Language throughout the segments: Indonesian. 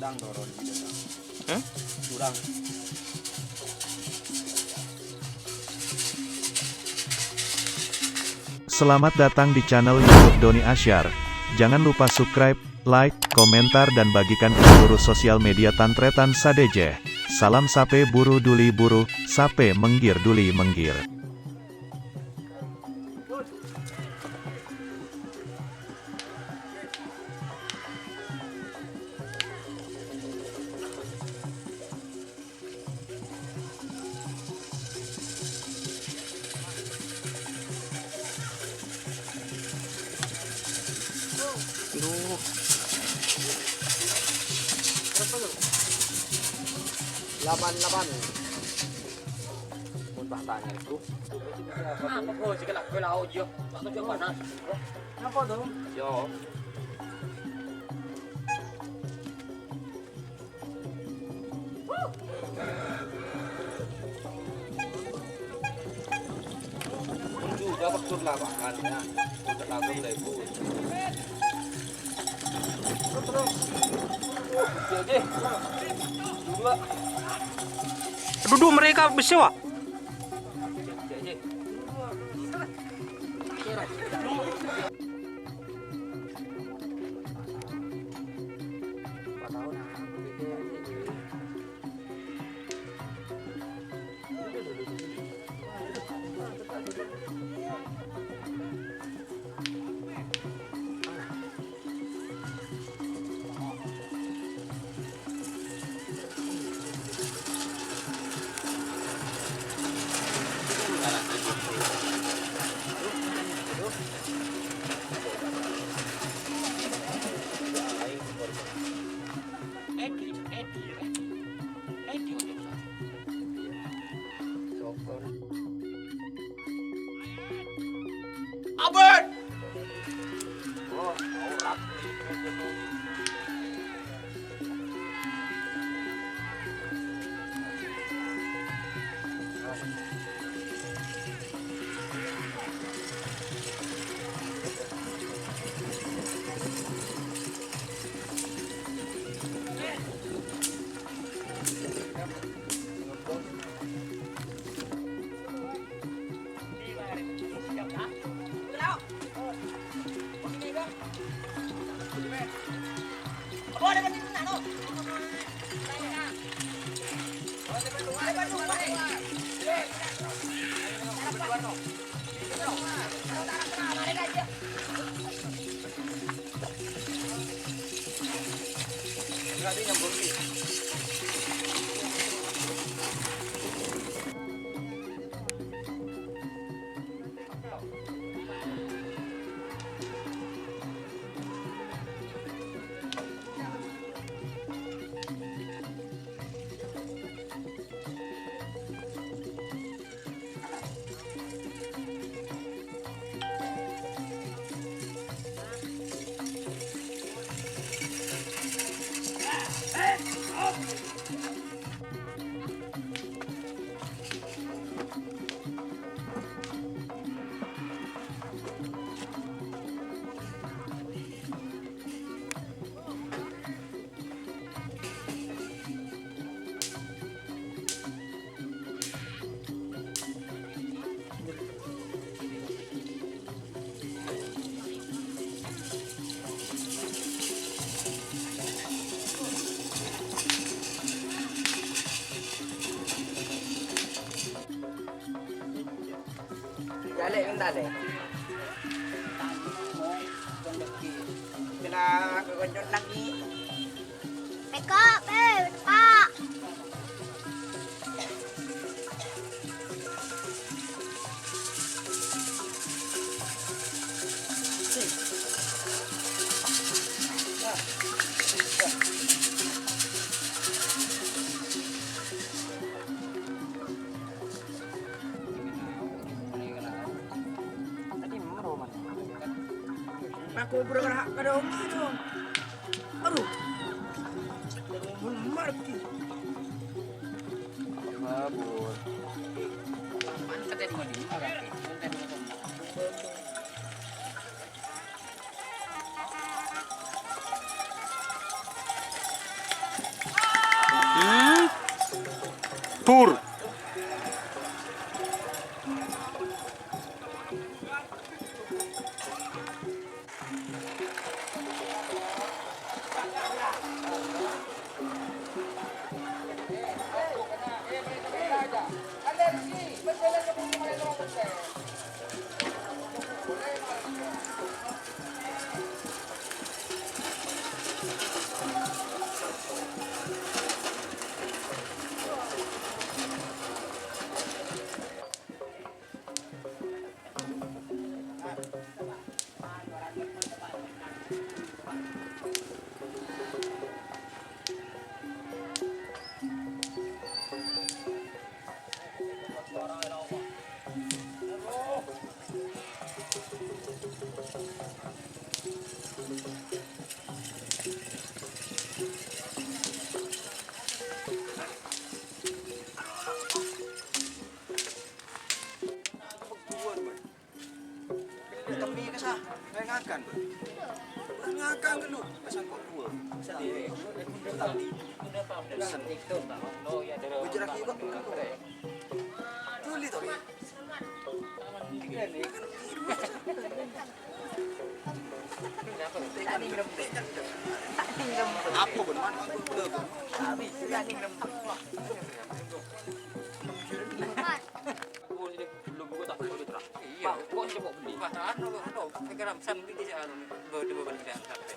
Curang doron gitu. Hah? Curang. Selamat datang di channel YouTube Doni Asyar. Jangan lupa subscribe, like, komentar dan bagikan ke seluruh sosial media Tantretan Sadejeh. Salam sape buru duli buru, sape menggir duli menggir. Aduh. Berapa lu? 88. Muntah tanya itu. Apa kau sih kalau kau lau je? Tak tahu mana. Apa tuh? Yo. Juga faktur lapangan ya. Untuk langsung dari itu. Terus. Oke. Dua. Duduk mereka bersewa. Abad. Tadi nyambung nih. Dale, yung dale. Pinakagandyan lagi. Teka, Pak. Aku bergerak ke dalam itu. Aduh. Marki. Mabur. Mantap tadi mandi. Pur. Kami kasah, kaya ngakan. Ngakan kan lu, pasang kok dua. Bicara kiba, tuli tadi. Apa benar? Iya, kok sih kok beli? Pasaran lo, pikiran sam di sini anu, beban dia sampai.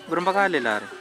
Berapa kali lari?